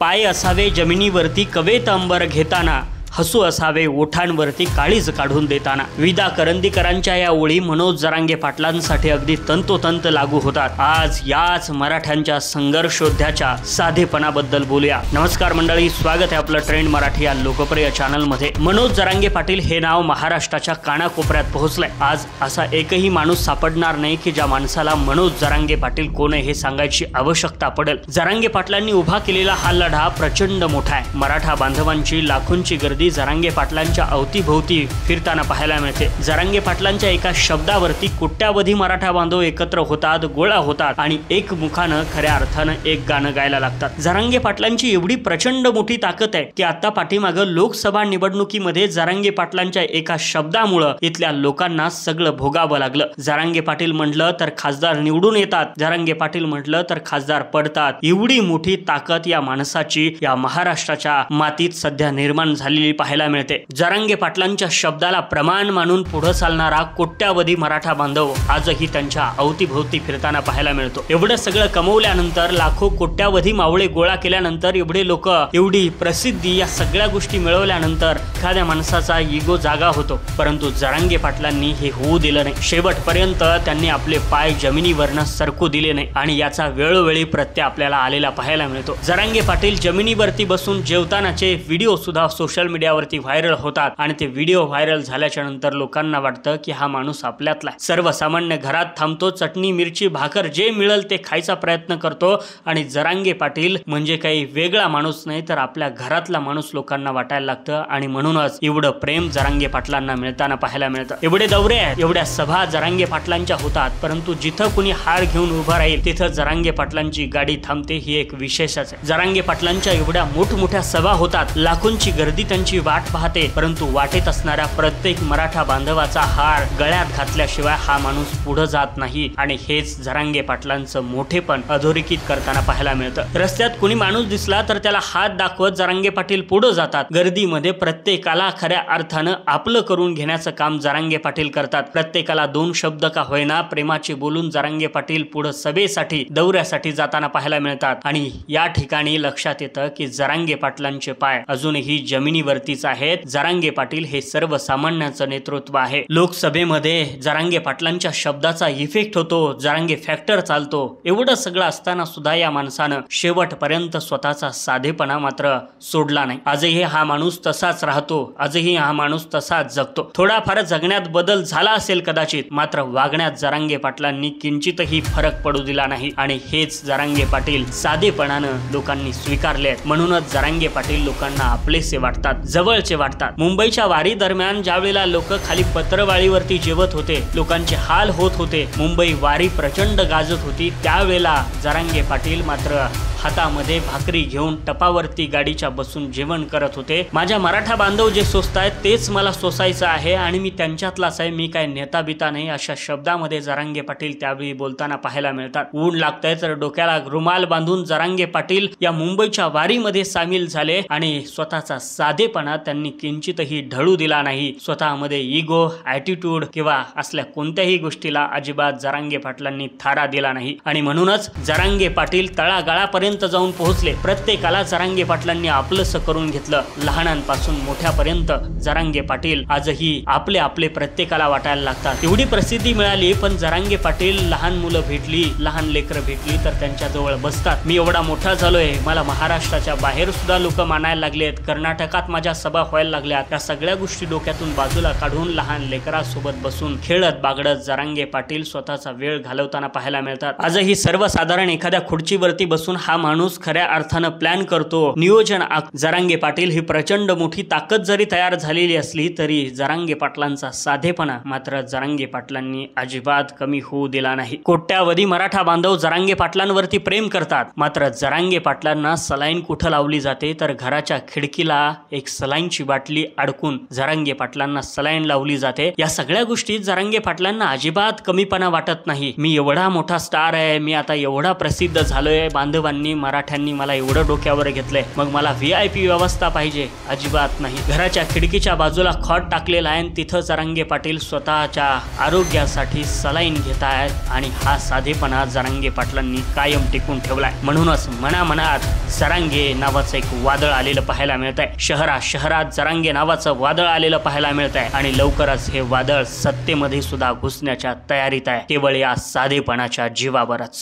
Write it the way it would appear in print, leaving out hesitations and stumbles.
पाय असावे जमिनीवरती कवेत अंबर घेताना, हसू असावे ओठांवरती काळीज काढून देताना। विदा करंदीकरांच्या या ओळी मनोज जरांगे पाटलांसाठी अगदी तंतोतंत लागू होतात। आज याच मराठ्यांच्या संघर्षोद्ध्याच्या साधेपणाबद्दल बोलूया। नमस्कार मंडळी, स्वागत आहे आपलं ट्रेंड मराठी या लोकप्रिय चॅनल मध्ये। मनोज जरांगे पाटील हे नाव महाराष्ट्राच्या कानाकोपऱ्यात पोहोचलंय। आज असा एकही माणूस सापडणार नाही की ज्या माणसाला मनोज जरांगे पाटील कोण आहे हे सांगायची आवश्यकता पडेल। जरांगे पाटलांनी उभा केलेला हा लढा प्रचंड मोठा आहे। मराठा बांधवांची लाखोंची गर्दी जरांगे पाटलांच्या अवतीभोवती फिरताना पाहायला मिळते। जरांगे पाटलांच्या एका शब्दावरती कोट्यावधी मराठा बांधव एकत्र होतात, गोळा होतात आणि एकमुखानं खऱ्या अर्थानं एक गाणं गायला लागतात। जरांगे पाटलांची एवढी प्रचंड मोठी ताकद आहे की आता पाठीमागं लोकसभा निवडणुकीमध्ये जरांगे पाटलांच्या एका शब्दामुळे इथल्या लोकांना सगळं भोगावं लागलं। जरांगे पाटील म्हटलं तर खासदार निवडून येतात, जरांगे पाटील म्हटलं तर खासदार पडतात। एवढी मोठी ताकद या माणसाची या महाराष्ट्राच्या मातीत सध्या निर्माण झालेली पाहायला मिळते। जरांगे पाटलांच्या शब्दाला प्रमाण मानून पुढे चालणारा कोट्यावधी मराठा बांधव आजही त्यांच्या अवतीभोवती फिरताना पाहायला मिळतो। एवढं सगळं कमवल्यानंतर, लाखो कोट्यावधी मावळे गोळा केल्यानंतर, एवढे लोक, एवढी प्रसिद्धी, या सगळ्या गोष्टी मिळवल्यानंतर एखाद्या माणसाचा इगो जागा होतो। परंतु जरांगे पाटलांनी हे होऊ दिलं नाही। शेवटपर्यंत त्यांनी आपले पाय जमिनीवरनं सरकू दिले नाही आणि याचा वेळोवेळी प्रत्यय आपल्याला आलेला पाहायला मिळतो। जरांगे पाटील जमिनीवरती बसून जेवतानाचे व्हिडिओ सुद्धा सोशल मीडियावरती व्हायरल होतात आणि ते व्हिडिओ व्हायरल झाल्याच्या नंतर लोकांना वाटतं की हा माणूस आपल्यातला आहे। सर्वसामान्य घरात थांबतो, चटणी मिरची भाकर जे मिळेल ते खायचा प्रयत्न करतो आणि जरांगे पाटील म्हणजे काही वेगळा माणूस नाही तर आपल्या घरातला माणूस लोकांना वाटायला लागतं आणि म्हणूनच एवढं प्रेम जरांगे पाटलांना मिळताना पाहायला मिळतं। एवढे दौरे आहेत, एवढ्या सभा जरांगे पाटलांच्या होतात, परंतु जिथं कुणी हार घेऊन उभा राहील तिथं जरांगे पाटलांची गाडी थांबते, ही एक विशेषच आहे। जरांगे पाटलांच्या एवढ्या मोठमोठ्या सभा होतात, लाखोंची गर्दी त्यांची वाट पाहते, परंतु वाटेत असणाऱ्या प्रत्येक मराठा बांधवाचा हार गळ्यात घातल्याशिवाय हा माणूस पुढे जात नाही आणि हेच जरांगे पाटलांचं मोठेपण अधोरेखित करताना पाहायला मिळतं। रस्त्यात कुणी माणूस दिसला तर त्याला हात दाखवत जरांगे पाटील पुढे जातात। गर्दीमध्ये प्रत्येकाला खऱ्या अर्थानं आपलं करून घेण्याचं काम जरांगे पाटील करतात। प्रत्येकाला दोन शब्द का होईना प्रेमाचे बोलून जरांगे पाटील पुढे सभेसाठी, दौऱ्यासाठी जाताना पाहायला मिळतात आणि या ठिकाणी लक्षात येतं की जरांगे पाटलांचे पाय अजूनही जमिनीवरतीच आहेत। जरांगे पाटील हे सर्वसामान्यांचं नेतृत्व आहे। लोकसभेमध्ये जरांगे पाटलांच्या शब्दाचा इफेक्ट होतो, जरांगे फॅक्टर चालतो। एवढं सगळं असताना सुद्धा या माणसानं शेवटपर्यंत स्वतःचा साधेपणा मात्र सोडला नाही। आजही हा माणूस तसाच राहतो, आजही हा माणूस तसाच जगतो। थोडाफार जगण्यात बदल झाला असेल कदाचित, मात्र वागण्यात जरांगे पाटलांनी किंचितही फरक पडू दिला नाही आणि हेच जरांगे पाटील साधेपणानं लोकांनी स्वीकारले आहेत। म्हणूनच जरांगे पाटील लोकांना आपलेसे वाटतात, जवळचे वाटतात। मुंबईच्या वारी दरम्यान ज्या वेळेला लोक खाली पत्रवाळीवरती जेवत होते, लोकांचे हाल होत होते, मुंबई वारी प्रचंड गाजत होती, त्यावेळेला जरांगे पाटील मात्र हातामध्ये भाकरी घेऊन टपावरती गाडीच्या बसून जेवण करत होते। माझ्या मराठा बांधव जे सोसतायत तेच मला सोसायचं आहे आणि मी त्यांच्यातलाच आहे, मी काय नेता बिता नाही, अशा शब्दामध्ये जरांगे पाटील त्यावेळी बोलताना पाहायला मिळतात। ऊन लागतंय तर डोक्याला रुमाल बांधून जरांगे पाटील या मुंबईच्या वारीमध्ये सामील झाले आणि स्वतःचा साधेपणा त्यांनी किंचितही ढळू दिला नाही। स्वतःमध्ये इगो, ॲटिट्यूड किंवा असल्या कोणत्याही गोष्टीला अजिबात जरांगे पाटलांनी थारा दिला नाही आणि म्हणूनच जरांगे पाटील तळागाळापर्यंत जाऊन पोहोचले। प्रत्येकाला जरांगे पाटलांनी आपलंसं करून घेतलं। लहानांपासून मोठ्यापर्यंत जरांगे पाटील आजही आपले आपले प्रत्येकाला वाटायला लागतात। एवढी प्रसिद्धी मिळाली पण जरांगे पाटील लहान मुलं भेटली, लहान लेकरं भेटली तर त्यांच्या जवळ बसतात। मी एवढा मोठा झालोय, मला महाराष्ट्राच्या बाहेर सुद्धा लोक मानायला लागलेत, कर्नाटकात माझ्या सभा व्हायला लागल्यात, त्या सगळ्या गोष्टी डोक्यातून बाजूला काढून लहान लेकरासोबत बसून खेळत बागडत जरांगे पाटील स्वतःचा वेळ घालवताना पाहायला मिळतात। आजही सर्वसाधारण एखाद्या खुर्चीवरती बसून हा माणूस खऱ्या अर्थानं प्लॅन करतो, नियोजन जरांगे पाटील ही प्रचंड मोठी ताकद जरी तयार झालेली असली तरी जरांगे पाटलांचा साधेपणा मात्र जरांगे पाटलांनी अजिबात कमी होऊ दिला नाही। कोट्यावधी मराठा बांधव जरांगे पाटलांवरती प्रेम करतात, मात्र जरांगे पाटलांना सलाईन कुठं लावली जाते तर घराच्या खिडकीला एक सलाईनची बाटली अडकून जरांगे पाटलांना सलाईन लावली जाते। या सगळ्या गोष्टीत जरांगे पाटलांना अजिबात कमीपणा वाटत नाही। मी एवढा मोठा स्टार आहे, मी आता एवढा प्रसिद्ध झालोय, बांधवांनी हिंदुत्ववाद्यांनी मराठ्यांनी मला एवढं डोक्यावर घेतलंय, मग मला VIP व्यवस्था पाहिजे? अजिबात नाही. घराच्या खिडकीच्या बाजूला खॉट टाकलेला आहे, तिथं जरांगे पाटील स्वतःच्या आरोग्यासाठी सलाईन घेत आहेत आणि हा साधेपणा जरांगे पाटलांनी कायम टिकून ठेवलाय. म्हणूनच मनामनात जरांगे नावाचं एक वादळ आलेलं पाहायला मिळत आहे. शहरात जरांगे नावाचं वादळ आलेलं पाहायला मिळत आहे आणि लवकरच हे वादळ सत्तेमध्ये सुद्धा घुसण्याच्या तयारीत आहे, केवळ या साधेपणाच्या जीवावरच.